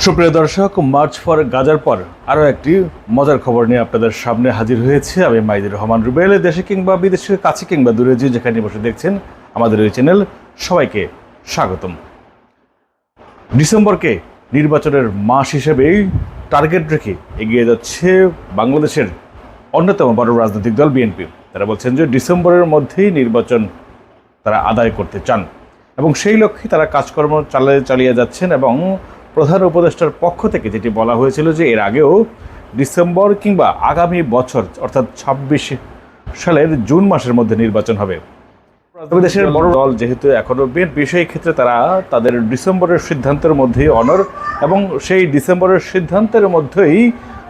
সুপ্রিয় দর্শক, March for গাজার পর আরও একটি মজার খবর নিয়ে আপনাদের সামনে হাজির হয়েছে আমি মাইদুর রহমান রুবেল। দেশে কিংবা বিদেশের কাছে কিংবা দূরে যে যেখানে বসে দেখছেন আমাদের এই চ্যানেল, সবাইকে স্বাগতম। ডিসেম্বরকে নির্বাচনের মাস হিসেবেই টার্গেট রেখে এগিয়ে যাচ্ছে বাংলাদেশের অন্যতম বড় রাজনৈতিক দল বিএনপি। তারা বলছেন যে ডিসেম্বরের মধ্যেই নির্বাচন তারা আদায় করতে চান এবং সেই লক্ষ্যে তারা কাজকর্ম চালিয়ে যাচ্ছেন। এবং প্রধান উপদেষ্টার পক্ষ থেকে যেটি বলা হয়েছিল যে এর আগেও ডিসেম্বর কিংবা আগামী বছর অর্থাৎ ২৬ সালের জুন মাসের মধ্যে নির্বাচন হবে। দেশের বড় দল যেহেতু এখনও বিএনপি, সেই ক্ষেত্রে তারা তাদের ডিসেম্বরের সিদ্ধান্তের মধ্যেই অনড় এবং সেই ডিসেম্বরের সিদ্ধান্তের মধ্যেই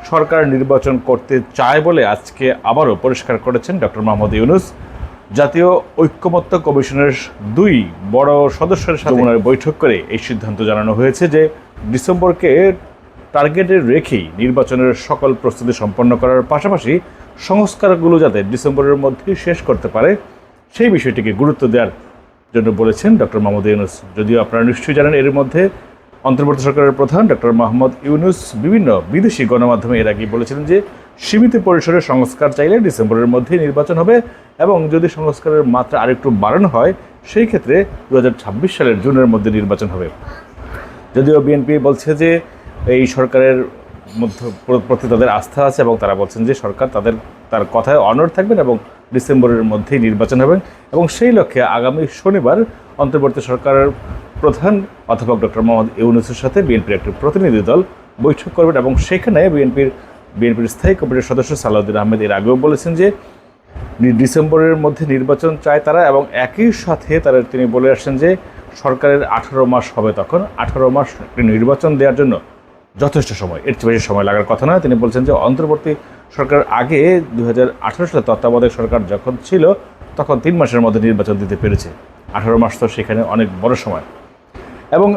সরকার নির্বাচন করতে চায় বলে আজকে আবারও পরিষ্কার করেছেন ডক্টর মোহাম্মদ ইউনূস। জাতীয় ঐক্যমত্য কমিশনের ২ বড় সদস্যের সাথে বৈঠক করে এই সিদ্ধান্ত জানানো হয়েছে যে ডিসেম্বরকে টার্গেটে রেখেই নির্বাচনের সকল প্রস্তুতি সম্পন্ন করার পাশাপাশি সংস্কারগুলো যাতে ডিসেম্বরের মধ্যেই শেষ করতে পারে সেই বিষয়টিকে গুরুত্ব দেওয়ার জন্য বলেছেন ডক্টর মোহাম্মদ ইউনূস। যদিও আপনারা নিশ্চয়ই জানেন, এর মধ্যে অন্তর্বর্তী সরকারের প্রধান ডক্টর মোহাম্মদ ইউনূস বিভিন্ন বিদেশি গণমাধ্যমে এর আগেই বলেছিলেন যে সীমিত পরিসরে সংস্কার চাইলে ডিসেম্বরের মধ্যেই নির্বাচন হবে এবং যদি সংস্কারের মাত্রা আরেকটু বাড়ানো হয় সেই ক্ষেত্রে ২০২৬ সালের জুনের মধ্যে নির্বাচন হবে। যদিও বিএনপি বলছে যে এই সরকারের প্রতি তাদের আস্থা আছে এবং তারা বলছেন যে সরকার তার কথায় অনড় থাকবেন এবং ডিসেম্বরের মধ্যেই নির্বাচন হবে এবং সেই লক্ষ্যে আগামী শনিবার অন্তর্বর্তী সরকারের প্রধান অধ্যাপক ডক্টর মোহাম্মদ ইউনূসের সাথে বিএনপির একটি প্রতিনিধি দল বৈঠক করবেন এবং সেখানে বিএনপির স্থায়ী কমিটির সদস্য সালাউদ্দিন আহমেদ এর আগেও বলেছেন যে ডিসেম্বরের মধ্যে নির্বাচন চায় তারা এবং একই সাথে তিনি বলে আসছেন যে সরকারের ১৮ মাস হবে, তখন ১৮ মাস নির্বাচন দেওয়ার জন্য যথেষ্ট সময়, এর চেয়ে বেশি সময় লাগার কথা নয়। তিনি বলছেন যে অন্তর্বর্তী সরকার আগে ২০১৮ সালে তত্ত্বাবধায়ক সরকার যখন ছিল তখন ৩ মাসের মধ্যে নির্বাচন দিতে পেরেছে। ১৮ মাস তো সেখানে অনেক বড় সময়। এবং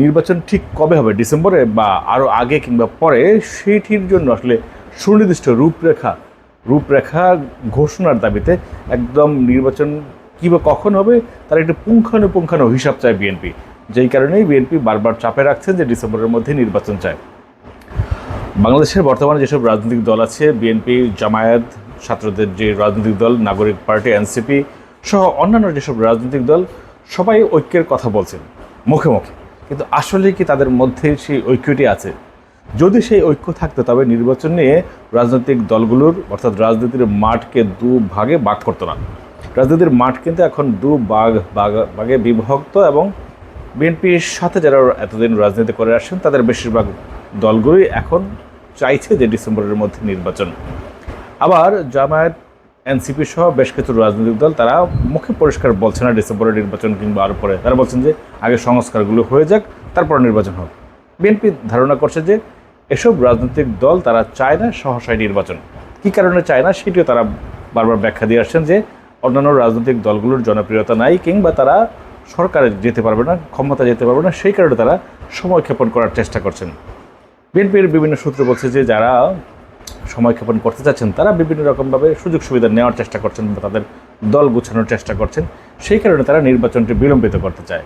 নির্বাচন ঠিক কবে হবে, ডিসেম্বরে বা আরও আগে কিংবা পরে, সেইটির জন্য আসলে সুনির্দিষ্ট রূপরেখা ঘোষণার দাবিতে একদম নির্বাচন কী বা কখন হবে তার একটি পুঙ্খানুপুঙ্খানু হিসাব চায় বিএনপি। যেই কারণেই বিএনপি বারবার চাপে রাখছেন যে ডিসেম্বরের মধ্যে নির্বাচন চায়। বাংলাদেশের বর্তমানে যেসব রাজনৈতিক দল আছে, বিএনপি, জামায়াত, ছাত্রদের যে রাজনৈতিক দল, নাগরিক পার্টি, এনসিপি সহ অন্যান্য যেসব রাজনৈতিক দল, সবাই ঐক্যের কথা বলছেন মুখে মুখে, কিন্তু আসলে কি তাদের মধ্যে সেই ঐক্যটি আছে? যদি সেই ঐক্য থাকতো তবে নির্বাচন নিয়ে রাজনৈতিক দলগুলোর অর্থাৎ রাজনীতির মাঠকে ভাগে ভাগ করতো না। রাজনীতির মাঠ কিন্তু এখন ভাগে বিভক্ত এবং বিএনপির সাথে যারা এতদিন রাজনীতি করে আসছেন তাদের বেশিরভাগ দলগুলোই এখন চাইছে যে ডিসেম্বরের মধ্যে নির্বাচন। আবার জামায়াত, এনসিপি সহ বেশ কিছু রাজনৈতিক দল তারা মুখে পরিষ্কার বলছে না ডিসেম্বরের নির্বাচন কিংবা আরও পরে, তারা বলছেন যে আগে সংস্কারগুলো হয়ে যাক তারপর নির্বাচন হোক। বিএনপি ধারণা করছে যে এসব রাজনৈতিক দল তারা চায় না সহসায় নির্বাচন। কী কারণে চায় না সেটিও তারা বারবার ব্যাখ্যা দিয়ে আসছেন যে অন্যান্য রাজনৈতিক দলগুলোর জনপ্রিয়তা নাই কিংবা তারা সরকারে যেতে পারবে না, ক্ষমতা যেতে পারবে না, সেই কারণে তারা সময় ক্ষেপণ করার চেষ্টা করছেন। বিএনপির বিভিন্ন সূত্র বলছে যে যারা সময় ক্ষেপণ করতে চাচ্ছেন তারা বিভিন্ন রকমভাবে সুযোগ সুবিধা নেওয়ার চেষ্টা করছেন বা তাদের দল গুছানোর চেষ্টা করছেন, সেই কারণে তারা নির্বাচনটি বিলম্বিত করতে চায়।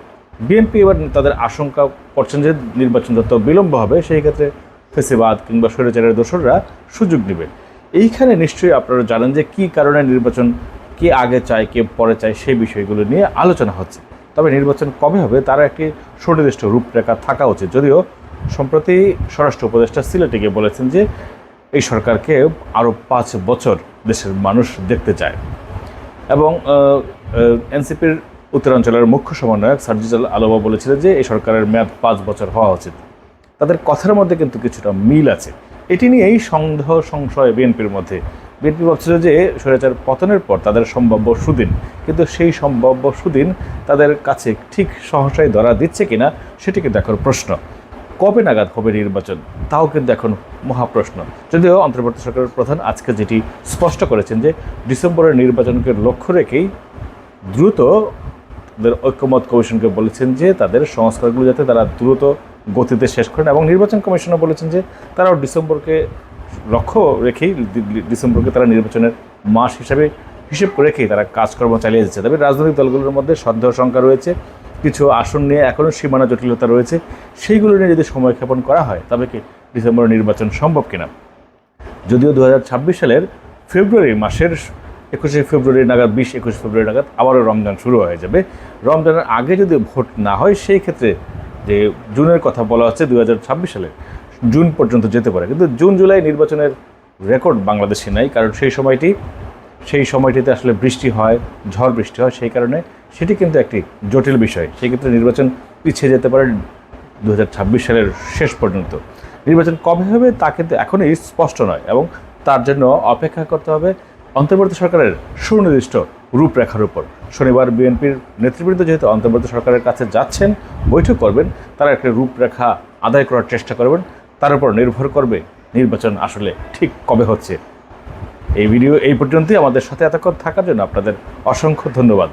বিএনপি এবার তাদের আশঙ্কা করছেন যে নির্বাচন যত বিলম্ব হবে সেই ক্ষেত্রে ফেসিবাদ কিংবা স্বৈরাচারের দোসররা সুযোগ নেবে। এইখানে নিশ্চয়ই আপনারা জানেন যে কী কারণে নির্বাচন কে আগে চায় কে পরে চায় সেই বিষয়গুলো নিয়ে আলোচনা হচ্ছে। তবে নির্বাচন কবে হবে তার একটি সুনির্দিষ্ট রূপরেখা থাকা উচিত। যদিও সম্প্রতি স্বরাষ্ট্র উপদেষ্টা সিলেটে গিয়ে বলেছেন যে এই সরকারকে আরও ৫ বছর দেশের মানুষ দেখতে চায়। এবং এনসিপির উত্তরাঞ্চলের মুখ্য সমন্বয়ক সার্জিস আলম বলেছিলেন যে এই সরকারের মেয়াদ ৫ বছর হওয়া উচিত। তাদের কথার মধ্যে কিন্তু কিছুটা মিল আছে। এটি নিয়েই সন্দেহ সংশয় বিএনপির মধ্যে। বিএনপি ভাবছিল যে স্বৈরাচার পতনের পর তাদের সম্ভাব্য সুদিন, কিন্তু সেই সম্ভাব্য সুদিন তাদের কাছে ঠিক সহসায় ধরা দিচ্ছে কিনা সেটি কিন্তু এখন প্রশ্ন। কবে নাগাদ হবে নির্বাচন তাও কিন্তু এখন মহাপ্রশ্ন। যদিও অন্তর্বর্তী সরকারের প্রধান আজকে যেটি স্পষ্ট করেছেন যে ডিসেম্বরের নির্বাচনকে লক্ষ্য রেখেই দ্রুত তাদের ঐক্যমত কমিশনকে বলেছেন যে তাদের সংস্কারগুলো যাতে তারা দ্রুত গতিতে শেষ করেন এবং নির্বাচন কমিশনও বলেছেন যে তারাও ডিসেম্বরকে লক্ষ্য রেখেই ডিসেম্বরকে তারা নির্বাচনের মাস হিসেব রেখেই তারা কাজকর্ম চালিয়ে যাচ্ছে। তবে রাজনৈতিক দলগুলোর মধ্যে সন্দেহ শঙ্কা রয়েছে কিছু আসন নিয়ে এখনও সীমানা জটিলতা রয়েছে, সেইগুলো নিয়ে যদি সময়ক্ষেপণ করা হয় তবে কি ডিসেম্বরে নির্বাচন সম্ভব কিনা। যদিও 2026 সালের ফেব্রুয়ারি মাসের 21 ফেব্রুয়ারি নাগাদ 21 ফেব্রুয়ারি নাগাদ আবারও রমজান শুরু হয়ে যাবে। রমজানের আগে যদি ভোট না হয় সেই ক্ষেত্রে যে জুনের কথা বলা হচ্ছে 2026 সালে জুন পর্যন্ত যেতে পারে, কিন্তু জুন জুলাই নির্বাচনের রেকর্ড বাংলাদেশে নাই, কারণ সেই সময়টিতে আসলে বৃষ্টি হয়, ঝড় বৃষ্টি হয়, সেই কারণে সেটি কিন্তু একটি জটিল বিষয়। সেই ক্ষেত্রে নির্বাচন পিছিয়ে যেতে পারে 2026 সালের শেষ পর্যন্ত। নির্বাচন কবে হবে তা কিন্তু এখনই স্পষ্ট নয়, এবং তার জন্য অপেক্ষা করতে হবে অন্তর্বর্তী সরকারের সুনির্দিষ্ট রূপরেখার উপর। শনিবার বিএনপির নেতৃবৃন্দ যেহেতু অন্তর্বর্তী সরকারের কাছে যাচ্ছেন, বৈঠক করবেন, তারা একটা রূপরেখা আদায় করার চেষ্টা করবেন, তার উপর নির্ভর করবে নির্বাচন আসলে ঠিক কবে হচ্ছে। এই ভিডিও এই পর্যন্তই। আমাদের সাথে এতক্ষণ থাকার জন্য আপনাদের অসংখ্য ধন্যবাদ।